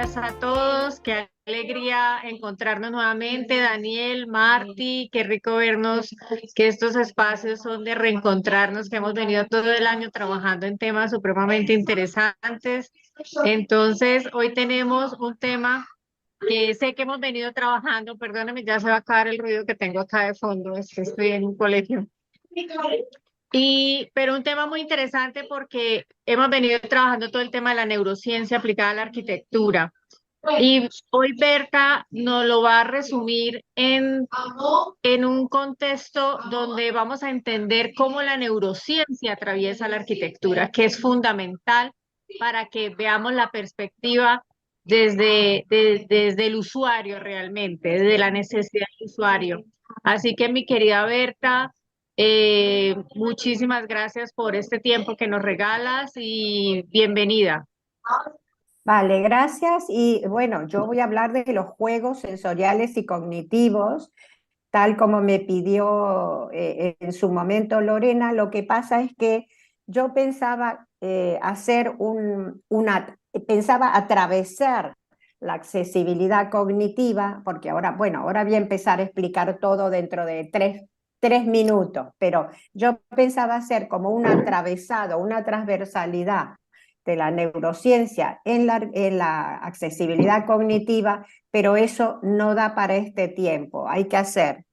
días a todos. Qué alegría encontrarnos nuevamente. Daniel, Marty, qué rico vernos, que estos espacios son de reencontrarnos, que hemos venido todo el año trabajando en temas supremamente interesantes. Entonces, hoy tenemos un tema que sé que hemos venido trabajando. Perdóname, ya se va a acabar el ruido que tengo acá de fondo. Es que estoy en un colegio. Pero un tema muy interesante porque hemos venido trabajando todo el tema de la neurociencia aplicada a la arquitectura. Y hoy Berta nos lo va a resumir en un contexto donde vamos a entender cómo la neurociencia atraviesa la arquitectura, que es fundamental para que veamos la perspectiva desde el usuario realmente, desde la necesidad del usuario. Así que mi querida Berta, muchísimas gracias por este tiempo que nos regalas y bienvenida. Vale, gracias. Y bueno, yo voy a hablar de los juegos sensoriales y cognitivos, tal como me pidió en su momento Lorena. Lo que pasa es que yo pensaba pensaba atravesar la accesibilidad cognitiva, porque ahora, bueno, ahora voy a empezar a explicar todo dentro de tres minutos, pero yo pensaba hacer como un atravesado, una transversalidad de la neurociencia en la accesibilidad cognitiva, pero eso no da para este tiempo. Hay que hacer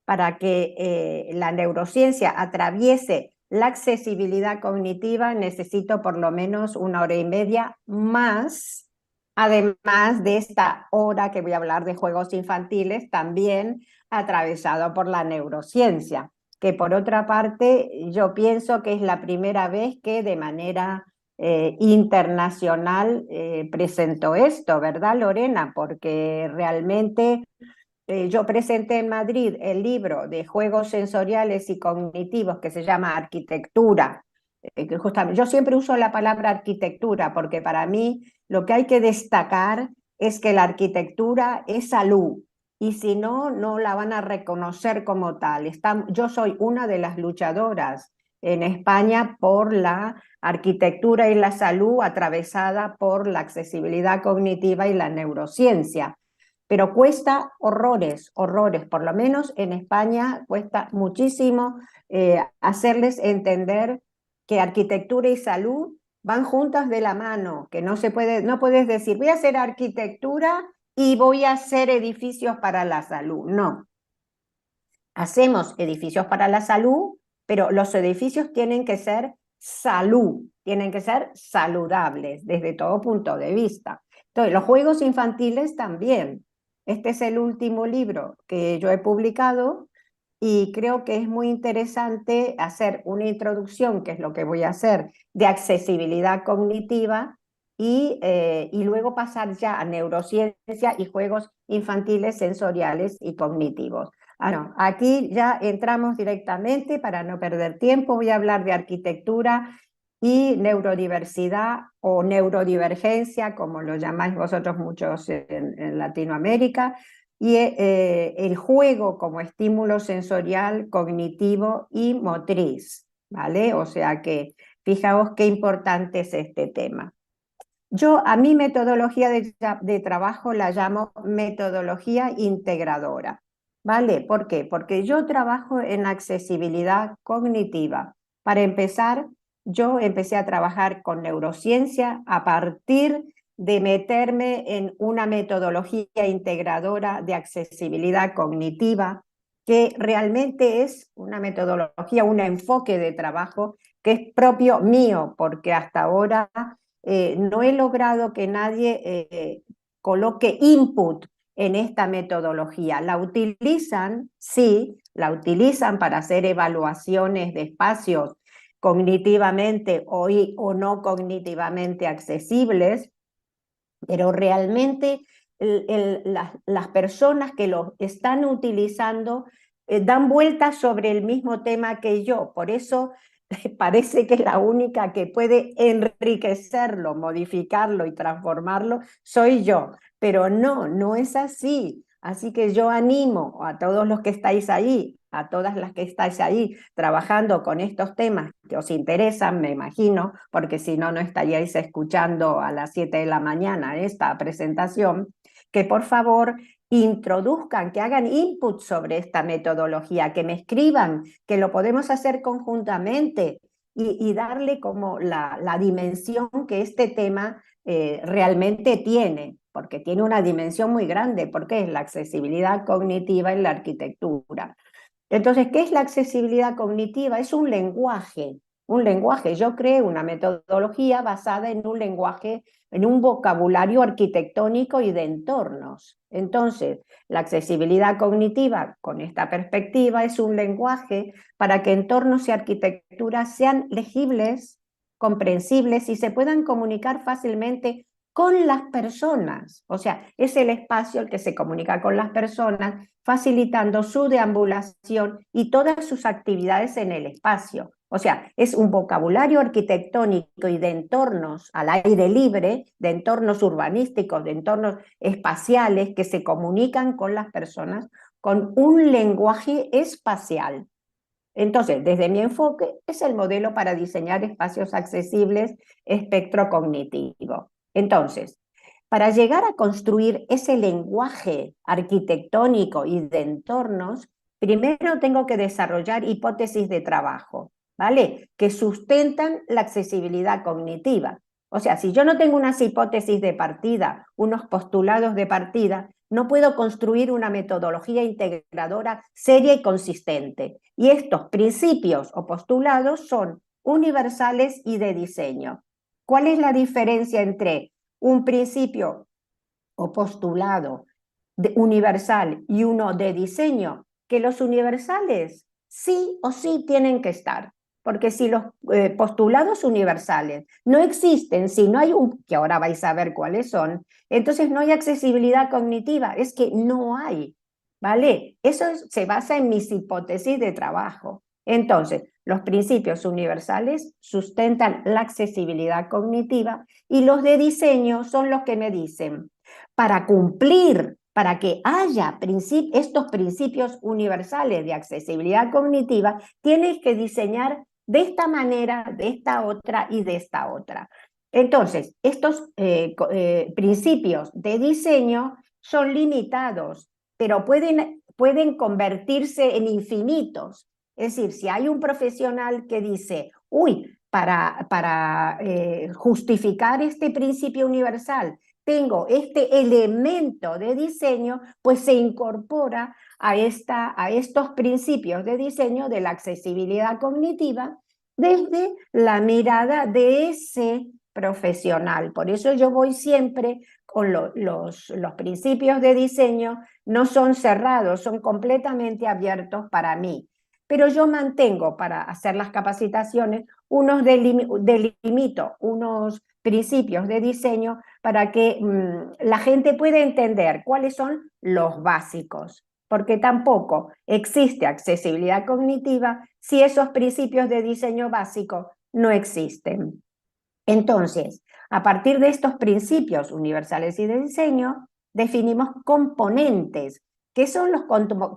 para que la neurociencia atraviese la accesibilidad cognitiva, necesito por lo menos 1 hora y media más, además de esta hora que voy a hablar de juegos infantiles, también atravesado por la neurociencia, que por otra parte yo pienso que es la primera vez que de manera internacional presentó esto, ¿verdad, Lorena? Porque realmente yo presenté en Madrid el libro de juegos sensoriales y cognitivos que se llama Arquitectura. Que justamente, yo siempre uso la palabra arquitectura porque para mí lo que hay que destacar es que la arquitectura es salud y si no, no la van a reconocer como tal. Yo soy una de las luchadoras en España por la arquitectura y la salud atravesada por la accesibilidad cognitiva y la neurociencia, pero cuesta horrores, horrores, por lo menos en España cuesta muchísimo hacerles entender que arquitectura y salud van juntas de la mano, que no puedes decir voy a hacer arquitectura y voy a hacer edificios para la salud, no. Hacemos edificios para la salud, pero los edificios tienen que ser salud, tienen que ser saludables desde todo punto de vista. Entonces, los juegos infantiles también. Este es el último libro que yo he publicado y creo que es muy interesante hacer una introducción, que es lo que voy a hacer, de accesibilidad cognitiva y luego pasar ya a neurociencia y juegos infantiles, sensoriales y cognitivos. No, aquí ya entramos directamente para no perder tiempo. Voy a hablar de arquitectura y neurodiversidad o neurodivergencia, como lo llamáis vosotros muchos en Latinoamérica, y el juego como estímulo sensorial, cognitivo y motriz, ¿vale? O sea que fijaos qué importante es este tema. Yo a mi metodología de trabajo la llamo metodología integradora, ¿vale? ¿Por qué? Porque yo trabajo en accesibilidad cognitiva. Para empezar, yo empecé a trabajar con neurociencia a partir de meterme en una metodología integradora de accesibilidad cognitiva, que realmente es una metodología, un enfoque de trabajo que es propio mío, porque hasta ahora no he logrado que nadie coloque input en esta metodología. La utilizan, sí, la utilizan para hacer evaluaciones de espacios cognitivamente o no cognitivamente accesibles, pero realmente las personas que lo están utilizando dan vueltas sobre el mismo tema que yo. Por eso parece que la única que puede enriquecerlo, modificarlo y transformarlo soy yo, pero no, no es así. Así que yo animo a todos los que estáis ahí a todas las que estáis ahí trabajando con estos temas que os interesan, me imagino, porque si no, no estaríais escuchando a las 7 de la mañana esta presentación, que por favor introduzcan, que hagan input sobre esta metodología, que me escriban, que lo podemos hacer conjuntamente y darle como la dimensión que este tema realmente tiene, porque tiene una dimensión muy grande, porque es la accesibilidad cognitiva en la arquitectura. Entonces, ¿qué es la accesibilidad cognitiva? Es un lenguaje, un lenguaje. Yo creé una metodología basada en un lenguaje, en un vocabulario arquitectónico y de entornos. Entonces, la accesibilidad cognitiva, con esta perspectiva, es un lenguaje para que entornos y arquitecturas sean legibles, comprensibles y se puedan comunicar fácilmente con las personas. O sea, es el espacio el que se comunica con las personas, facilitando su deambulación y todas sus actividades en el espacio. O sea, es un vocabulario arquitectónico y de entornos al aire libre, de entornos urbanísticos, de entornos espaciales que se comunican con las personas con un lenguaje espacial. Entonces, desde mi enfoque, es el modelo para diseñar espacios accesibles espectro cognitivo. Entonces, para llegar a construir ese lenguaje arquitectónico y de entornos, primero tengo que desarrollar hipótesis de trabajo, ¿vale? Que sustentan la accesibilidad cognitiva. O sea, si yo no tengo unas hipótesis de partida, unos postulados de partida, no puedo construir una metodología integradora seria y consistente. Y estos principios o postulados son universales y de diseño. ¿Cuál es la diferencia entre un principio o postulado universal y uno de diseño? Que los universales sí o sí tienen que estar, porque si los postulados universales no existen, si no hay que ahora vais a ver cuáles son, entonces no hay accesibilidad cognitiva, es que no hay, ¿vale? Eso se basa en mis hipótesis de trabajo. Entonces, los principios universales sustentan la accesibilidad cognitiva y los de diseño son los que me dicen, para cumplir, para que haya estos principios universales de accesibilidad cognitiva, tienes que diseñar de esta manera, de esta otra y de esta otra. Entonces, estos principios de diseño son limitados, pero pueden convertirse en infinitos. Es decir, si hay un profesional que dice, uy, para justificar este principio universal, tengo este elemento de diseño, pues se incorpora a estos principios de diseño de la accesibilidad cognitiva desde la mirada de ese profesional. Por eso yo voy siempre con los principios de diseño, no son cerrados, son completamente abiertos para mí. Pero yo mantengo para hacer las capacitaciones delimito unos principios de diseño para que la gente pueda entender cuáles son los básicos, porque tampoco existe accesibilidad cognitiva si esos principios de diseño básico no existen. Entonces, a partir de estos principios universales y de diseño, definimos componentes. ¿Qué son los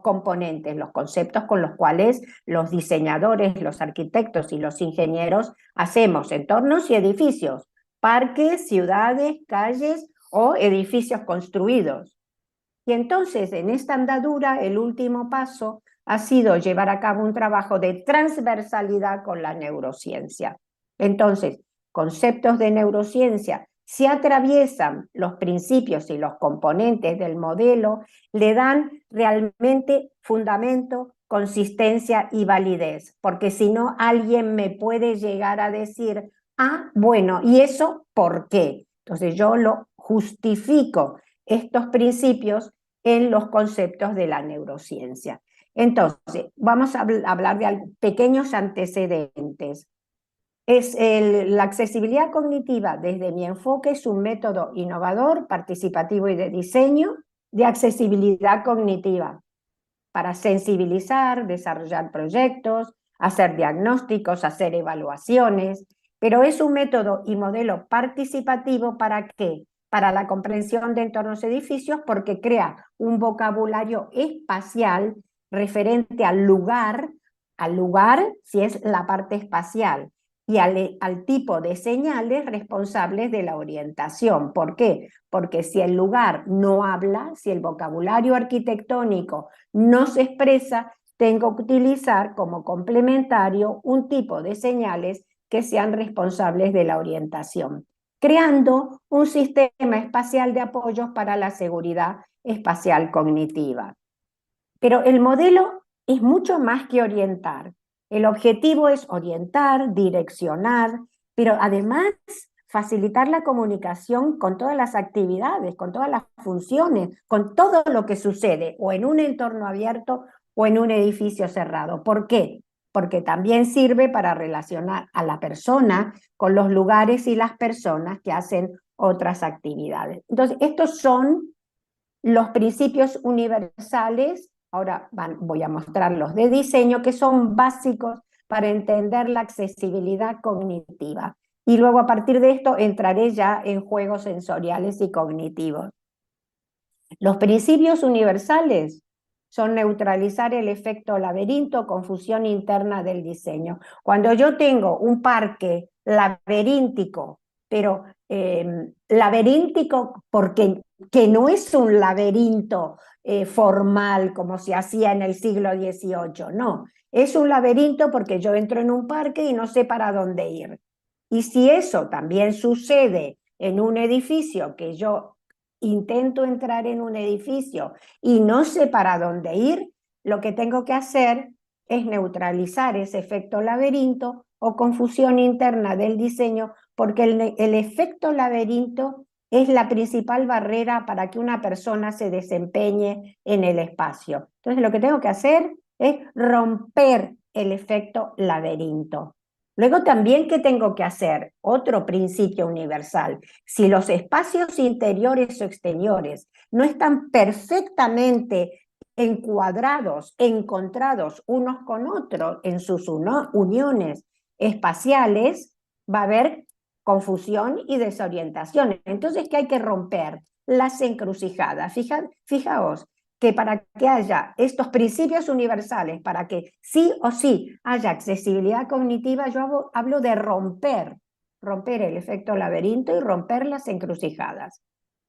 componentes? Los conceptos con los cuales los diseñadores, los arquitectos y los ingenieros hacemos entornos y edificios, parques, ciudades, calles o edificios construidos. Y entonces, en esta andadura, el último paso ha sido llevar a cabo un trabajo de transversalidad con la neurociencia. Entonces, conceptos de neurociencia, si atraviesan los principios y los componentes del modelo, le dan realmente fundamento, consistencia y validez, porque si no, alguien me puede llegar a decir, ah, bueno, ¿y eso por qué? Entonces yo lo justifico estos principios en los conceptos de la neurociencia. Entonces, vamos a hablar de pequeños antecedentes. La accesibilidad cognitiva, desde mi enfoque, es un método innovador, participativo y de diseño de accesibilidad cognitiva para sensibilizar, desarrollar proyectos, hacer diagnósticos, hacer evaluaciones, pero es un método y modelo participativo ¿para qué? Para la comprensión de entornos edificios, porque crea un vocabulario espacial referente al lugar si es la parte espacial, y al tipo de señales responsables de la orientación. ¿Por qué? Porque si el lugar no habla, si el vocabulario arquitectónico no se expresa, tengo que utilizar como complementario un tipo de señales que sean responsables de la orientación, creando un sistema espacial de apoyos para la seguridad espacial cognitiva. Pero el modelo es mucho más que orientar. El objetivo es orientar, direccionar, pero además facilitar la comunicación con todas las actividades, con todas las funciones, con todo lo que sucede, o en un entorno abierto o en un edificio cerrado. ¿Por qué? Porque también sirve para relacionar a la persona con los lugares y las personas que hacen otras actividades. Entonces, estos son los principios universales. Ahora voy a mostrar los de diseño, que son básicos para entender la accesibilidad cognitiva. Y luego a partir de esto entraré ya en juegos sensoriales y cognitivos. Los principios universales son neutralizar el efecto laberinto, confusión interna del diseño. Cuando yo tengo un parque laberíntico, pero laberíntico porque que no es un laberinto formal como se hacía en el siglo XVIII, no. Es un laberinto porque yo entro en un parque y no sé para dónde ir. Y si eso también sucede en un edificio, que yo intento entrar en un edificio y no sé para dónde ir, lo que tengo que hacer es neutralizar ese efecto laberinto o confusión interna del diseño, porque el efecto laberinto es la principal barrera para que una persona se desempeñe en el espacio. Entonces, lo que tengo que hacer es romper el efecto laberinto. Luego también, ¿qué tengo que hacer? Otro principio universal. Si los espacios interiores o exteriores no están perfectamente encuadrados, encontrados unos con otros en sus uniones espaciales, va a haber confusión y desorientación. Entonces, ¿qué hay que romper? Las encrucijadas. Fijaos que para que haya estos principios universales, para que sí o sí haya accesibilidad cognitiva, yo hablo de romper el efecto laberinto y romper las encrucijadas.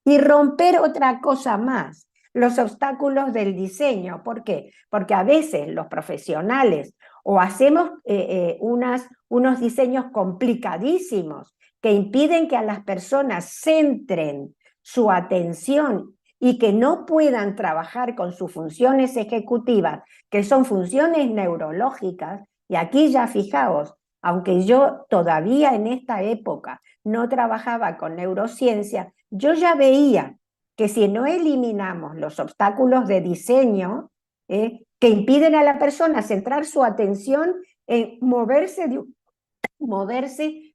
Y romper otra cosa más, los obstáculos del diseño. ¿Por qué? Porque a veces los profesionales o hacemos unos diseños complicadísimos que impiden que a las personas centren su atención y que no puedan trabajar con sus funciones ejecutivas, que son funciones neurológicas. Y aquí ya fijaos, aunque yo todavía en esta época no trabajaba con neurociencia, yo ya veía que si no eliminamos los obstáculos de diseño que impiden a la persona centrar su atención en moverse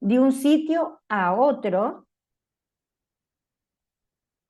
de un sitio a otro,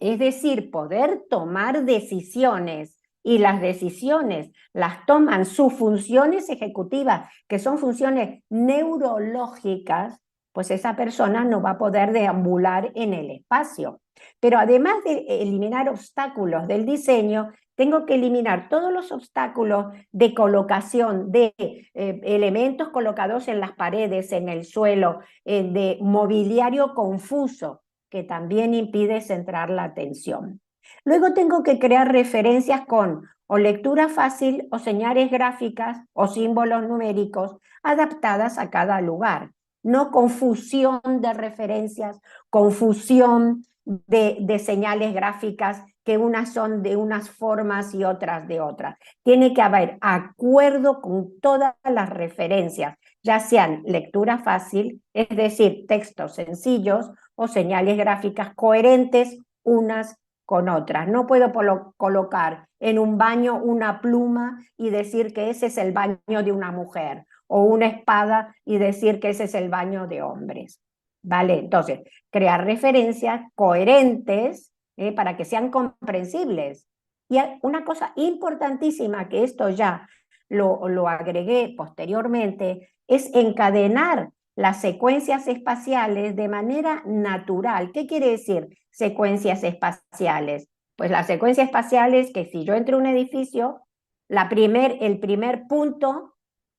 es decir, poder tomar decisiones, y las decisiones las toman sus funciones ejecutivas, que son funciones neurológicas, pues esa persona no va a poder deambular en el espacio. Pero además de eliminar obstáculos del diseño, tengo que eliminar todos los obstáculos de colocación de elementos colocados en las paredes, en el suelo, de mobiliario confuso, que también impide centrar la atención. Luego tengo que crear referencias con o lectura fácil o señales gráficas o símbolos numéricos adaptadas a cada lugar. No confusión de referencias, confusión de señales gráficas, que unas son de unas formas y otras de otras. Tiene que haber acuerdo con todas las referencias, ya sean lectura fácil, es decir, textos sencillos, o señales gráficas coherentes unas con otras. No puedo colocar en un baño una pluma y decir que ese es el baño de una mujer, o una espada y decir que ese es el baño de hombres. ¿Vale? Entonces, crear referencias coherentes para que sean comprensibles. Y una cosa importantísima, que esto ya lo agregué posteriormente, es encadenar las secuencias espaciales de manera natural. ¿Qué quiere decir secuencias espaciales? Pues la secuencia espacial es que si yo entro a un edificio, El primer punto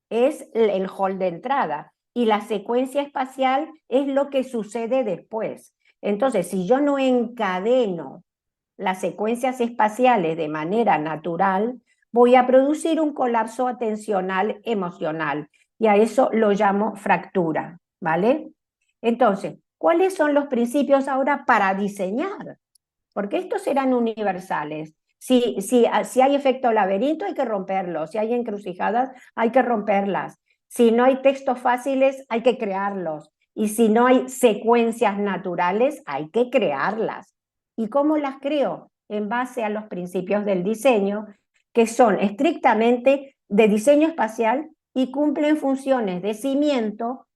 es el hall de entrada y la secuencia espacial es lo que sucede después. Entonces, si yo no encadeno las secuencias espaciales de manera natural, voy a producir un colapso atencional emocional y a eso lo llamo fractura, ¿vale? Entonces, ¿cuáles son los principios ahora para diseñar? Porque estos serán universales. Si hay efecto laberinto, hay que romperlo. Si hay encrucijadas, hay que romperlas. Si no hay textos fáciles, hay que crearlos. Y si no hay secuencias naturales, hay que crearlas. ¿Y cómo las creo? En base a los principios del diseño, que son estrictamente de diseño espacial y cumplen funciones de cimiento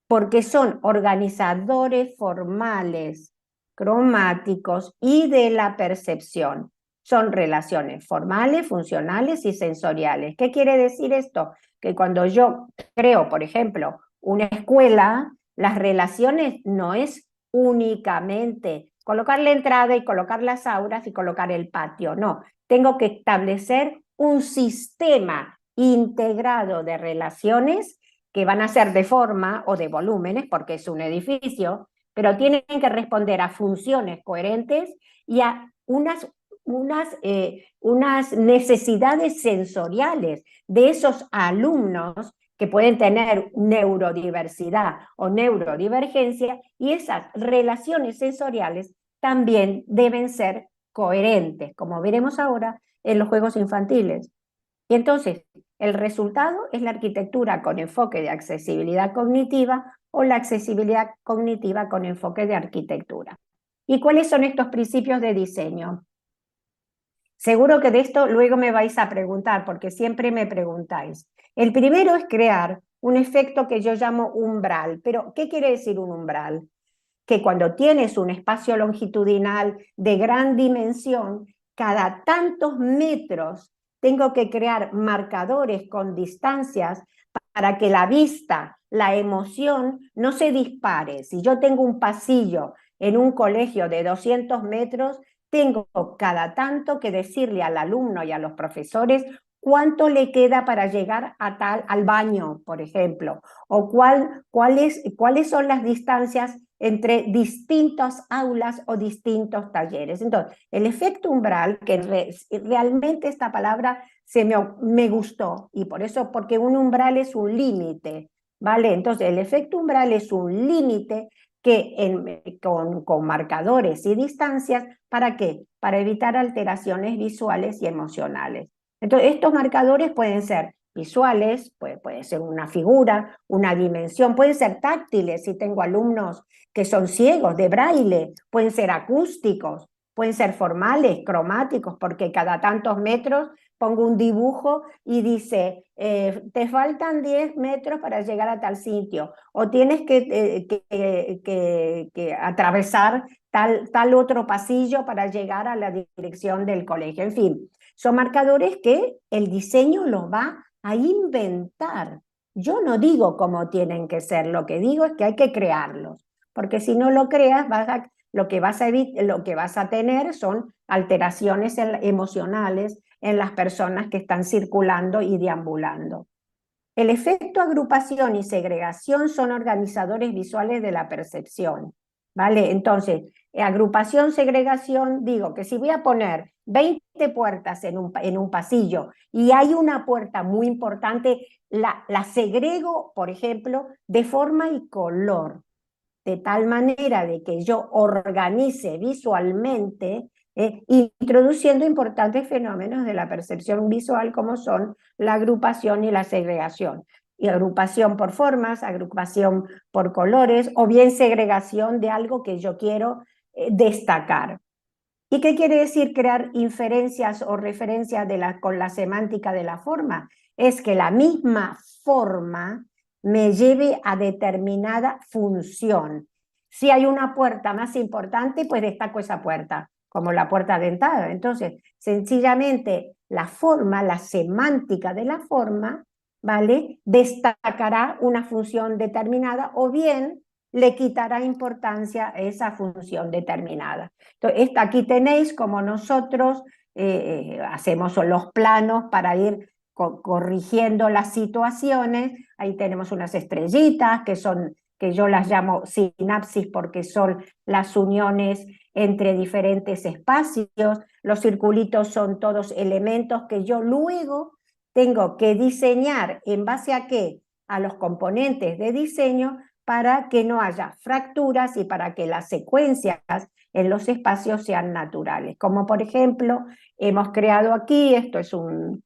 porque son organizadores formales, cromáticos y de la percepción. Son relaciones formales, funcionales y sensoriales. ¿Qué quiere decir esto? Que cuando yo creo, por ejemplo, una escuela, las relaciones no es únicamente colocar la entrada y colocar las aulas y colocar el patio, no. Tengo que establecer un sistema integrado de relaciones que van a ser de forma o de volúmenes, porque es un edificio, pero tienen que responder a funciones coherentes y a unas necesidades sensoriales de esos alumnos que pueden tener neurodiversidad o neurodivergencia, y esas relaciones sensoriales también deben ser coherentes, como veremos ahora en los juegos infantiles. Y entonces, el resultado es la arquitectura con enfoque de accesibilidad cognitiva o la accesibilidad cognitiva con enfoque de arquitectura. ¿Y cuáles son estos principios de diseño? Seguro que de esto luego me vais a preguntar, porque siempre me preguntáis. El primero es crear un efecto que yo llamo umbral. Pero, ¿qué quiere decir un umbral? Que cuando tienes un espacio longitudinal de gran dimensión, cada tantos metros tengo que crear marcadores con distancias para que la vista, la emoción no se dispare. Si yo tengo un pasillo en un colegio de 200 metros, tengo cada tanto que decirle al alumno y a los profesores cuánto le queda para llegar al baño, por ejemplo, o cuáles son las distancias entre distintas aulas o distintos talleres. Entonces, el efecto umbral, que realmente esta palabra me gustó, y por eso, porque un umbral es un límite, ¿vale? Entonces, el efecto umbral es un límite con marcadores y distancias, ¿para qué? Para evitar alteraciones visuales y emocionales. Entonces, estos marcadores pueden ser visuales, puede ser una figura, una dimensión, pueden ser táctiles si tengo alumnos que son ciegos de braille, pueden ser acústicos, pueden ser formales, cromáticos, porque cada tantos metros pongo un dibujo y dice, te faltan 10 metros para llegar a tal sitio, o tienes que atravesar tal otro pasillo para llegar a la dirección del colegio. En fin, son marcadores que el diseño los va a inventar. Yo no digo cómo tienen que ser, lo que digo es que hay que crearlos, porque si no lo creas, lo que vas a tener son alteraciones emocionales en las personas que están circulando y deambulando. El efecto agrupación y segregación son organizadores visuales de la percepción, ¿vale? Entonces, agrupación, segregación, digo que si voy a poner 20 puertas en un pasillo y hay una puerta muy importante, la segrego, por ejemplo, de forma y color, de tal manera de que yo organice visualmente, introduciendo importantes fenómenos de la percepción visual como son la agrupación y la segregación. Y agrupación por formas, agrupación por colores, o bien segregación de algo que yo quiero destacar. ¿Y qué quiere decir crear inferencias o referencias con la semántica de la forma? Es que la misma forma me lleve a determinada función. Si hay una puerta más importante, pues destaco esa puerta, como la puerta dentada. Entonces, sencillamente, la forma, la semántica de la forma, ¿vale? Destacará una función determinada o bien le quitará importancia a esa función determinada. Entonces, aquí tenéis como nosotros hacemos los planos para ir corrigiendo las situaciones. Ahí tenemos unas estrellitas que yo las llamo sinapsis porque son las uniones entre diferentes espacios. Los circulitos son todos elementos que yo luego tengo que diseñar en base a qué, a los componentes de diseño para que no haya fracturas y para que las secuencias en los espacios sean naturales. Como por ejemplo, hemos creado aquí, esto es un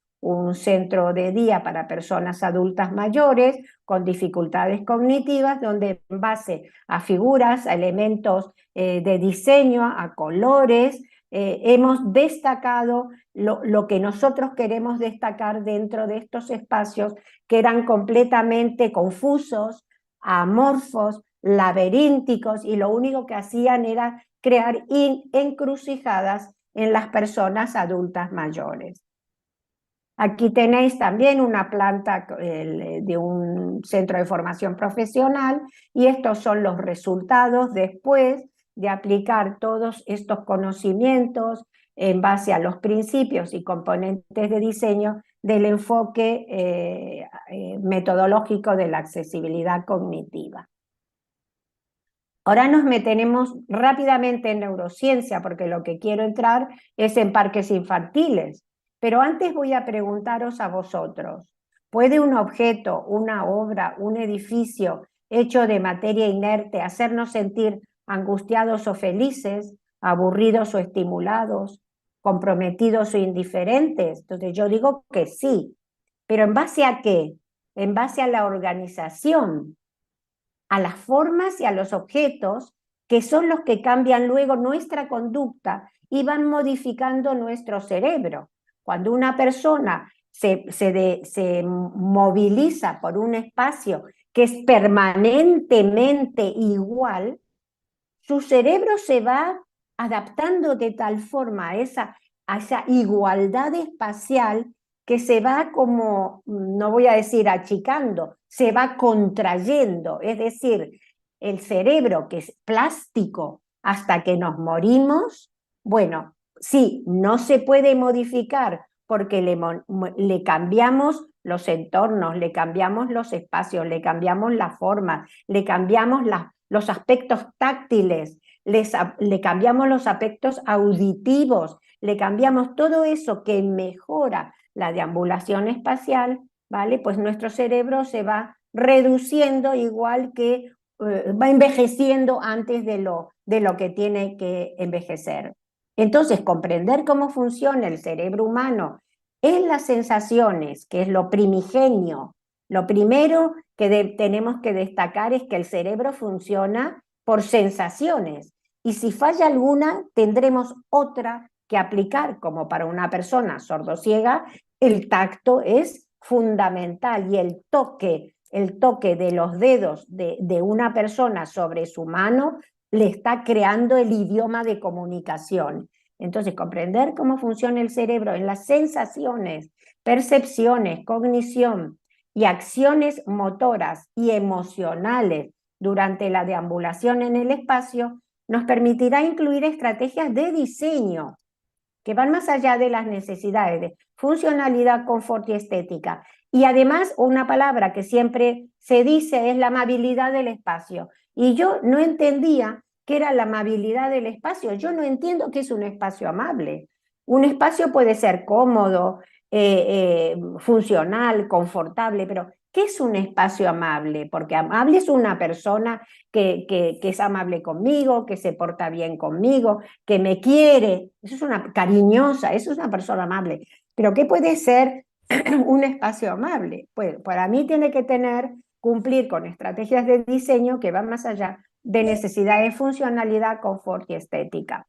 centro de día para personas adultas mayores con dificultades cognitivas, donde en base a figuras, a elementos de diseño, a colores, hemos destacado lo que nosotros queremos destacar dentro de estos espacios que eran completamente confusos, amorfos, laberínticos, y lo único que hacían era crear encrucijadas en las personas adultas mayores. Aquí tenéis también una planta de un centro de formación profesional y estos son los resultados después de aplicar todos estos conocimientos en base a los principios y componentes de diseño del enfoque metodológico de la accesibilidad cognitiva. Ahora nos metemos rápidamente en neurociencia porque lo que quiero entrar es en parques infantiles. Pero antes voy a preguntaros a vosotros, ¿puede un objeto, una obra, un edificio hecho de materia inerte hacernos sentir angustiados o felices, aburridos o estimulados, comprometidos o indiferentes? Entonces yo digo que sí, pero ¿en base a qué? En base a la organización, a las formas y a los objetos que son los que cambian luego nuestra conducta y van modificando nuestro cerebro. Cuando una persona se moviliza por un espacio que es permanentemente igual, su cerebro se va adaptando de tal forma a esa igualdad espacial que se va como, no voy a decir achicando, se va contrayendo. Es decir, el cerebro que es plástico hasta que nos morimos, bueno, sí, no se puede modificar porque le cambiamos los entornos, le cambiamos los espacios, le cambiamos la forma, le cambiamos los aspectos táctiles, le cambiamos los aspectos auditivos, le cambiamos todo eso que mejora la deambulación espacial, ¿vale? Pues nuestro cerebro se va reduciendo igual que va envejeciendo antes de lo que tiene que envejecer. Entonces, comprender cómo funciona el cerebro humano en las sensaciones, que es lo primigenio, lo primero que tenemos que destacar es que el cerebro funciona por sensaciones, y si falla alguna, tendremos otra que aplicar, como para una persona sordociega, el tacto es fundamental, y el toque de los dedos de una persona sobre su mano le está creando el idioma de comunicación. Entonces, comprender cómo funciona el cerebro en las sensaciones, percepciones, cognición y acciones motoras y emocionales durante la deambulación en el espacio nos permitirá incluir estrategias de diseño que van más allá de las necesidades de funcionalidad, confort y estética. Y además, una palabra que siempre se dice es la amabilidad del espacio. Y yo no entendía qué era la amabilidad del espacio. Yo no entiendo qué es un espacio amable. Un espacio puede ser cómodo, funcional, confortable, pero ¿qué es un espacio amable? Porque amable es una persona que es amable conmigo, que se porta bien conmigo, que me quiere, eso es una cariñosa, eso es una persona amable. Pero ¿qué puede ser un espacio amable? Pues para mí tiene que cumplir con estrategias de diseño que van más allá de necesidades de funcionalidad, confort y estética.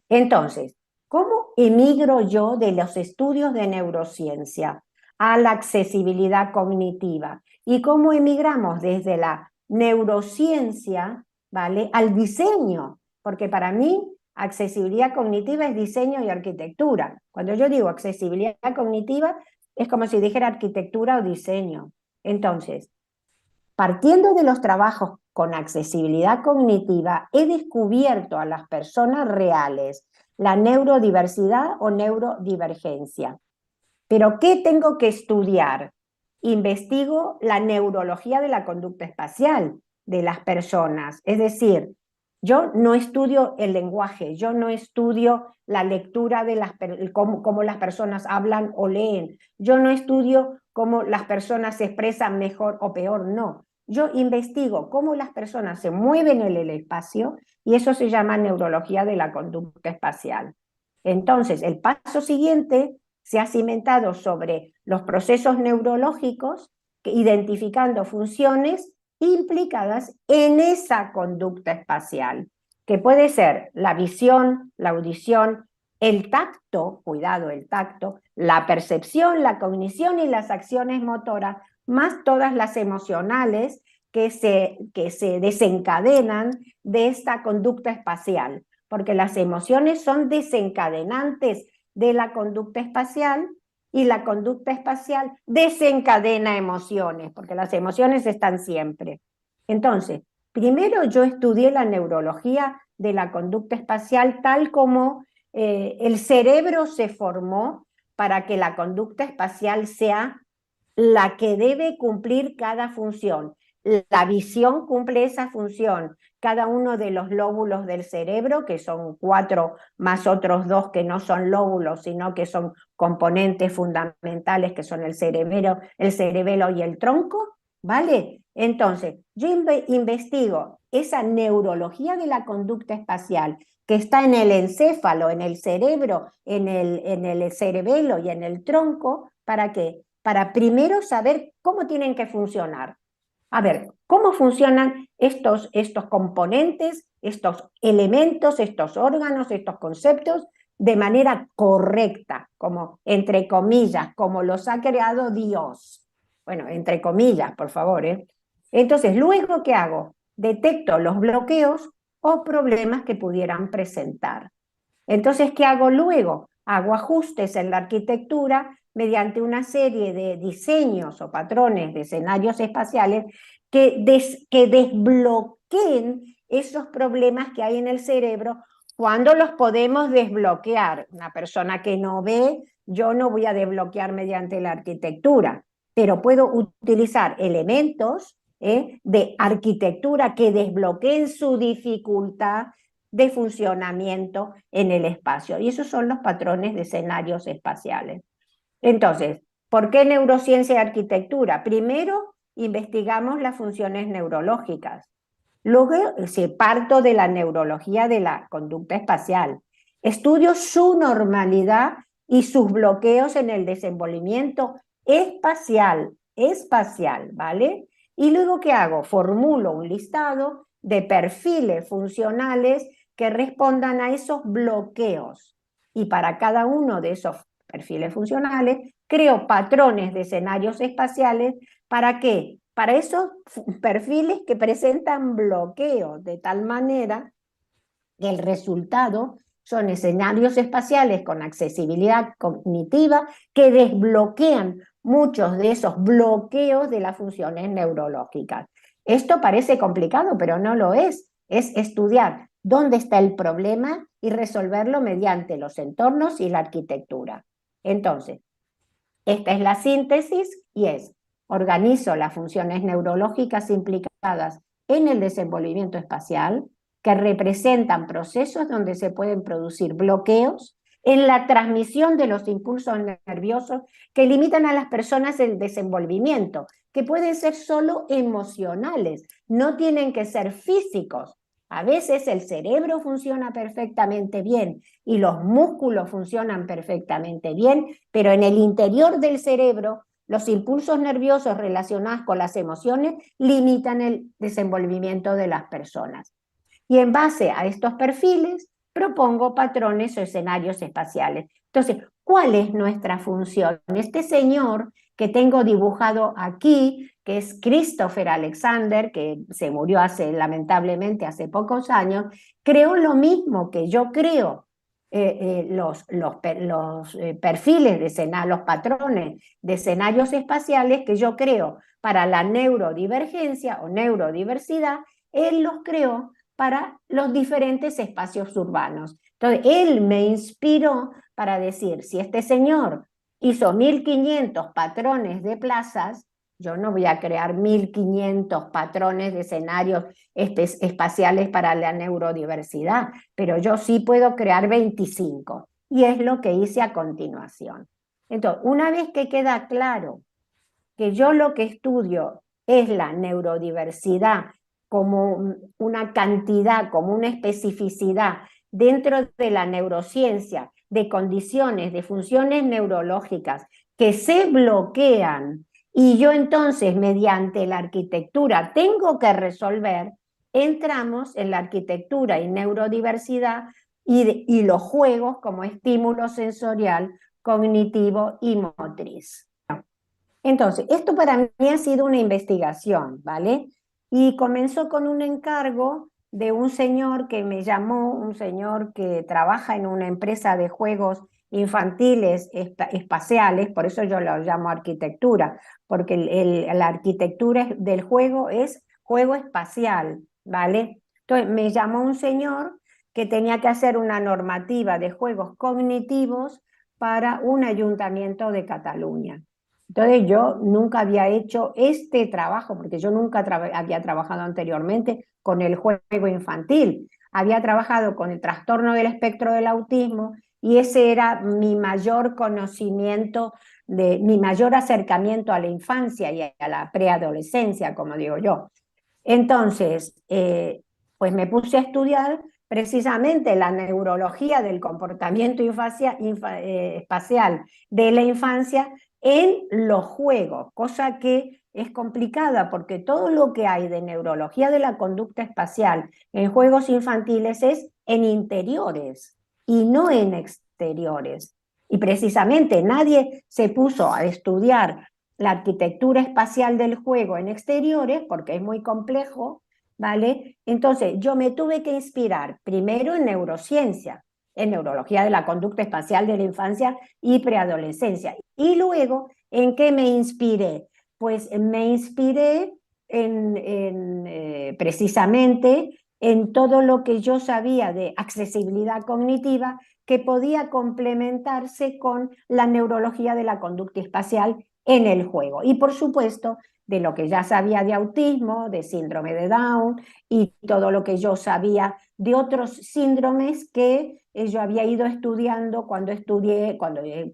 Entonces, ¿cómo emigro yo de los estudios de neurociencia a la accesibilidad cognitiva? ¿Y cómo emigramos desde la neurociencia, ¿vale?, al diseño? Porque para mí accesibilidad cognitiva es diseño y arquitectura. Cuando yo digo accesibilidad cognitiva es como si dijera arquitectura o diseño. Entonces, partiendo de los trabajos con accesibilidad cognitiva, he descubierto a las personas reales la neurodiversidad o neurodivergencia. Pero ¿qué tengo que estudiar? Investigo la neurología de la conducta espacial de las personas. Es decir, yo no estudio el lenguaje, yo no estudio la lectura de cómo las personas hablan o leen, yo no estudio cómo las personas se expresan mejor o peor, no. Yo investigo cómo las personas se mueven en el espacio y eso se llama neurología de la conducta espacial. Entonces, el paso siguiente se ha cimentado sobre los procesos neurológicos, identificando funciones implicadas en esa conducta espacial, que puede ser la visión, la audición, el tacto, cuidado, el tacto, la percepción, la cognición y las acciones motoras, más todas las emocionales que se desencadenan de esta conducta espacial, porque las emociones son desencadenantes de la conducta espacial y la conducta espacial desencadena emociones, porque las emociones están siempre. Entonces, primero yo estudié la neurología de la conducta espacial tal como el cerebro se formó para que la conducta espacial sea la que debe cumplir cada función. La visión cumple esa función. Cada uno de los lóbulos del cerebro, que son 4 más otros 2 que no son lóbulos, sino que son componentes fundamentales, que son el cerebelo y el tronco, ¿vale? Entonces, yo investigo esa neurología de la conducta espacial que está en el encéfalo, en el cerebro, en el cerebelo y en el tronco. ¿Para qué? Para primero saber cómo tienen que funcionar. A ver, ¿cómo funcionan estos componentes, estos elementos, estos órganos, estos conceptos de manera correcta, como entre comillas, como los ha creado Dios? Bueno, entre comillas, por favor, ¿eh? Entonces, luego, ¿qué hago? Detecto los bloqueos o problemas que pudieran presentar. Entonces, ¿qué hago luego? Hago ajustes en la arquitectura mediante una serie de diseños o patrones de escenarios espaciales que desbloqueen esos problemas que hay en el cerebro cuando los podemos desbloquear. Una persona que no ve, yo no voy a desbloquear mediante la arquitectura, pero puedo utilizar elementos de arquitectura que desbloqueen su dificultad de funcionamiento en el espacio. Y esos son los patrones de escenarios espaciales. Entonces, ¿por qué neurociencia y arquitectura? Primero, investigamos las funciones neurológicas. Luego, parto de la neurología de la conducta espacial. Estudio su normalidad y sus bloqueos en el desenvolvimiento espacial, ¿vale? Y luego, ¿qué hago? Formulo un listado de perfiles funcionales que respondan a esos bloqueos. Y para cada uno de esos perfiles funcionales, creo patrones de escenarios espaciales. ¿Para qué? Para esos perfiles que presentan bloqueos, de tal manera que el resultado son escenarios espaciales con accesibilidad cognitiva que desbloquean muchos de esos bloqueos de las funciones neurológicas. Esto parece complicado, pero no lo es. Es estudiar dónde está el problema y resolverlo mediante los entornos y la arquitectura. Entonces, esta es la síntesis y organizo las funciones neurológicas implicadas en el desenvolvimiento espacial, que representan procesos donde se pueden producir bloqueos en la transmisión de los impulsos nerviosos que limitan a las personas el desenvolvimiento, que pueden ser solo emocionales, no tienen que ser físicos. A veces el cerebro funciona perfectamente bien y los músculos funcionan perfectamente bien, pero en el interior del cerebro los impulsos nerviosos relacionados con las emociones limitan el desenvolvimiento de las personas. Y en base a estos perfiles propongo patrones o escenarios espaciales. Entonces, ¿cuál es nuestra función? Este señor que tengo dibujado aquí, que es Christopher Alexander, que se murió lamentablemente hace pocos años, creó lo mismo que yo creo. Los perfiles de escenarios, los patrones de escenarios espaciales que yo creo para la neurodivergencia o neurodiversidad, él los creó para los diferentes espacios urbanos. Entonces, él me inspiró para decir, si este señor hizo 1500 patrones de plazas, yo no voy a crear 1500 patrones de escenarios espaciales para la neurodiversidad, pero yo sí puedo crear 25. Y es lo que hice a continuación. Entonces, una vez que queda claro que yo lo que estudio es la neurodiversidad como una cantidad, como una especificidad dentro de la neurociencia, de condiciones, de funciones neurológicas que se bloquean y yo entonces mediante la arquitectura tengo que resolver, entramos en la arquitectura y neurodiversidad y los juegos como estímulo sensorial, cognitivo y motriz. Entonces, esto para mí ha sido una investigación, ¿vale? Y comenzó con un encargo de un señor que me llamó, un señor que trabaja en una empresa de juegos infantiles espaciales, por eso yo lo llamo arquitectura, porque la arquitectura del juego es juego espacial, ¿vale? Entonces, me llamó un señor que tenía que hacer una normativa de juegos cognitivos para un ayuntamiento de Cataluña. Entonces yo nunca había hecho este trabajo, porque yo nunca había trabajado anteriormente con el juego infantil. Había trabajado con el trastorno del espectro del autismo y ese era mi mayor conocimiento, mi mayor acercamiento a la infancia y a la preadolescencia, como digo yo. Entonces, pues me puse a estudiar precisamente la neurología del comportamiento espacial de la infancia en los juegos, cosa que es complicada porque todo lo que hay de neurología de la conducta espacial en juegos infantiles es en interiores y no en exteriores. Y precisamente nadie se puso a estudiar la arquitectura espacial del juego en exteriores porque es muy complejo, ¿vale? Entonces yo me tuve que inspirar primero en neurociencia, en neurología de la conducta espacial de la infancia y preadolescencia. Y luego, ¿en qué me inspiré? Pues me inspiré precisamente en todo lo que yo sabía de accesibilidad cognitiva que podía complementarse con la neurología de la conducta espacial en el juego. Y por supuesto, de lo que ya sabía de autismo, de síndrome de Down y todo lo que yo sabía de otros síndromes que yo había ido estudiando cuando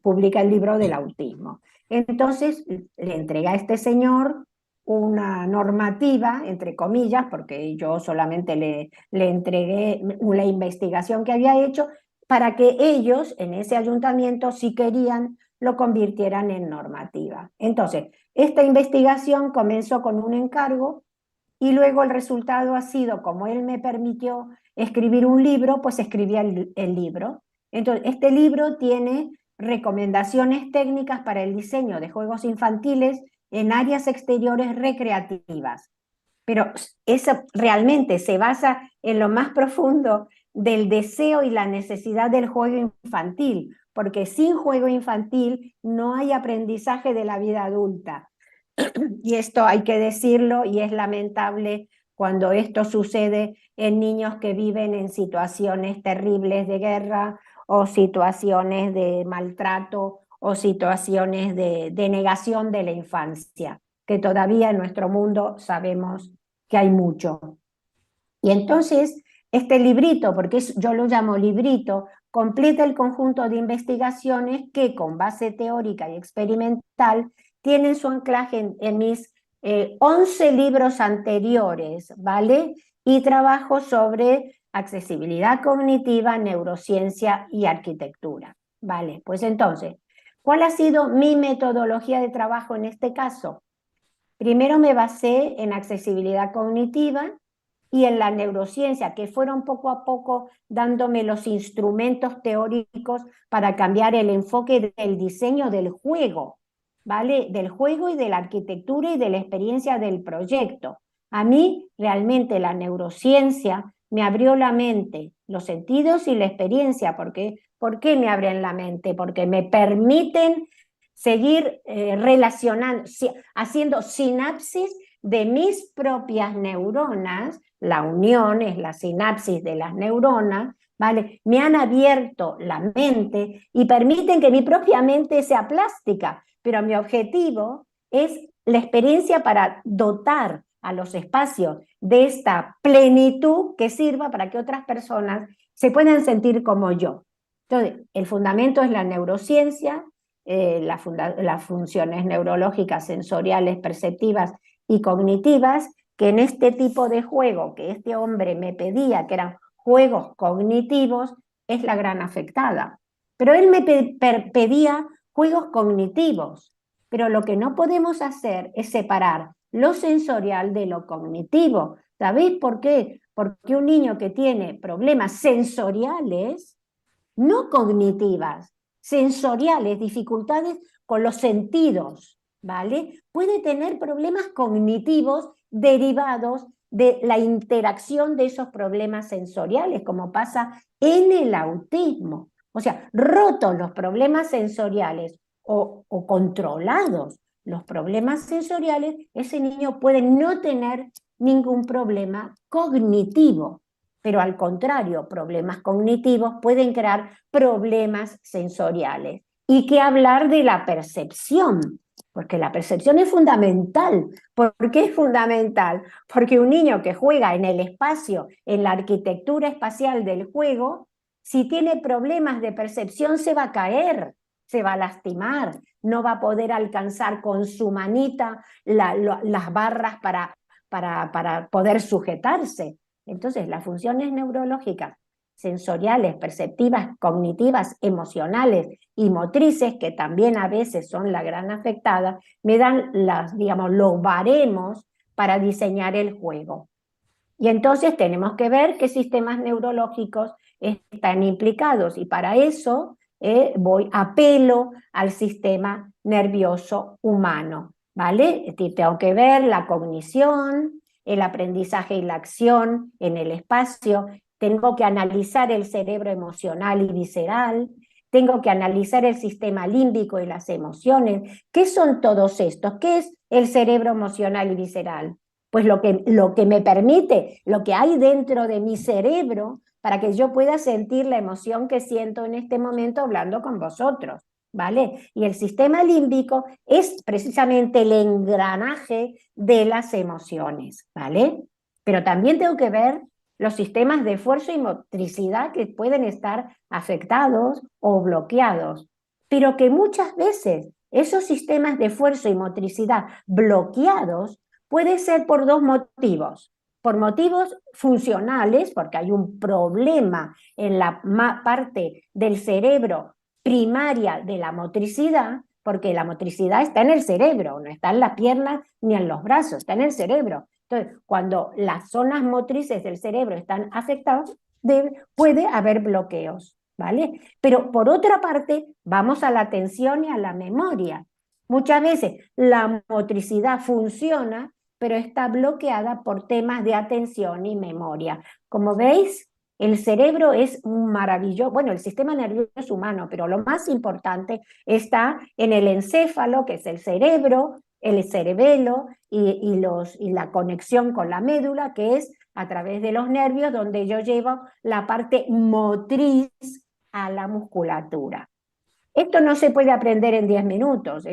publiqué el libro del autismo. Entonces le entregué a este señor una normativa, entre comillas, porque yo solamente le entregué la investigación que había hecho para que ellos en ese ayuntamiento, si querían, lo convirtieran en normativa. Entonces, esta investigación comenzó con un encargo y luego el resultado ha sido, como él me permitió escribir un libro, pues escribí el libro. Entonces, este libro tiene recomendaciones técnicas para el diseño de juegos infantiles en áreas exteriores recreativas. Pero eso realmente se basa en lo más profundo del deseo y la necesidad del juego infantil, porque sin juego infantil no hay aprendizaje de la vida adulta. Y esto hay que decirlo y es lamentable cuando esto sucede en niños que viven en situaciones terribles de guerra o situaciones de maltrato o situaciones de negación de la infancia, que todavía en nuestro mundo sabemos que hay mucho. Y entonces este librito, porque yo lo llamo librito, completa el conjunto de investigaciones que con base teórica y experimental tienen su anclaje en mis 11 libros anteriores, ¿vale? Y trabajo sobre accesibilidad cognitiva, neurociencia y arquitectura, ¿vale? Pues entonces, ¿cuál ha sido mi metodología de trabajo en este caso? Primero me basé en accesibilidad cognitiva y en la neurociencia, que fueron poco a poco dándome los instrumentos teóricos para cambiar el enfoque del diseño del juego, ¿vale? Del juego y de la arquitectura y de la experiencia del proyecto. A mí realmente la neurociencia me abrió la mente, los sentidos y la experiencia. ¿Por qué me abren la mente? Porque me permiten seguir relacionando, haciendo sinapsis de mis propias neuronas, la unión es la sinapsis de las neuronas, ¿vale? Me han abierto la mente y permiten que mi propia mente sea plástica, pero mi objetivo es la experiencia para dotar a los espacios de esta plenitud que sirva para que otras personas se puedan sentir como yo. Entonces, el fundamento es la neurociencia, las funciones neurológicas, sensoriales, perceptivas y cognitivas, que en este tipo de juego que este hombre me pedía, que eran juegos cognitivos, es la gran afectada. Pero él me pedía juegos cognitivos, pero lo que no podemos hacer es separar lo sensorial de lo cognitivo. ¿Sabéis por qué? Porque un niño que tiene problemas sensoriales, no cognitivas, sensoriales, dificultades con los sentidos, ¿vale? Puede tener problemas cognitivos derivados de la interacción de esos problemas sensoriales, como pasa en el autismo. O sea, rotos los problemas sensoriales o controlados los problemas sensoriales, ese niño puede no tener ningún problema cognitivo, pero al contrario, problemas cognitivos pueden crear problemas sensoriales. Y qué hablar de la percepción, porque la percepción es fundamental. ¿Por qué es fundamental? Porque un niño que juega en el espacio, en la arquitectura espacial del juego, si tiene problemas de percepción se va a caer, se va a lastimar, no va a poder alcanzar con su manita las barras para poder sujetarse. Entonces, las funciones neurológicas, sensoriales, perceptivas, cognitivas, emocionales y motrices, que también a veces son la gran afectada, me dan los baremos para diseñar el juego. Y entonces tenemos que ver qué sistemas neurológicos están implicados, y para eso apelo al sistema nervioso humano, ¿vale? Tengo que ver la cognición, el aprendizaje y la acción en el espacio, tengo que analizar el cerebro emocional y visceral, tengo que analizar el sistema límbico y las emociones. ¿Qué son todos estos? ¿Qué es el cerebro emocional y visceral? Pues lo que me permite, lo que hay dentro de mi cerebro para que yo pueda sentir la emoción que siento en este momento hablando con vosotros, ¿vale? Y el sistema límbico es precisamente el engranaje de las emociones, ¿vale? Pero también tengo que ver los sistemas de fuerza y motricidad que pueden estar afectados o bloqueados, pero que muchas veces esos sistemas de fuerza y motricidad bloqueados puede ser por dos motivos. Por motivos funcionales, porque hay un problema en la parte del cerebro primaria de la motricidad, porque la motricidad está en el cerebro, no está en las piernas ni en los brazos, está en el cerebro. Entonces, cuando las zonas motrices del cerebro están afectadas, puede haber bloqueos, ¿vale? Pero por otra parte, vamos a la atención y a la memoria. Muchas veces la motricidad funciona, pero está bloqueada por temas de atención y memoria. Como veis, el cerebro es maravilloso, bueno, el sistema nervioso humano, pero lo más importante está en el encéfalo, que es el cerebro, el cerebelo y la conexión con la médula, que es a través de los nervios, donde yo llevo la parte motriz a la musculatura. Esto no se puede aprender en 10 minutos,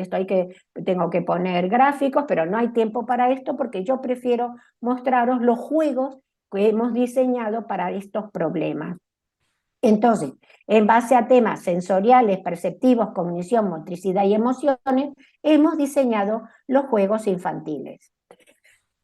tengo que poner gráficos, pero no hay tiempo para esto porque yo prefiero mostraros los juegos que hemos diseñado para estos problemas. Entonces, en base a temas sensoriales, perceptivos, cognición, motricidad y emociones, hemos diseñado los juegos infantiles.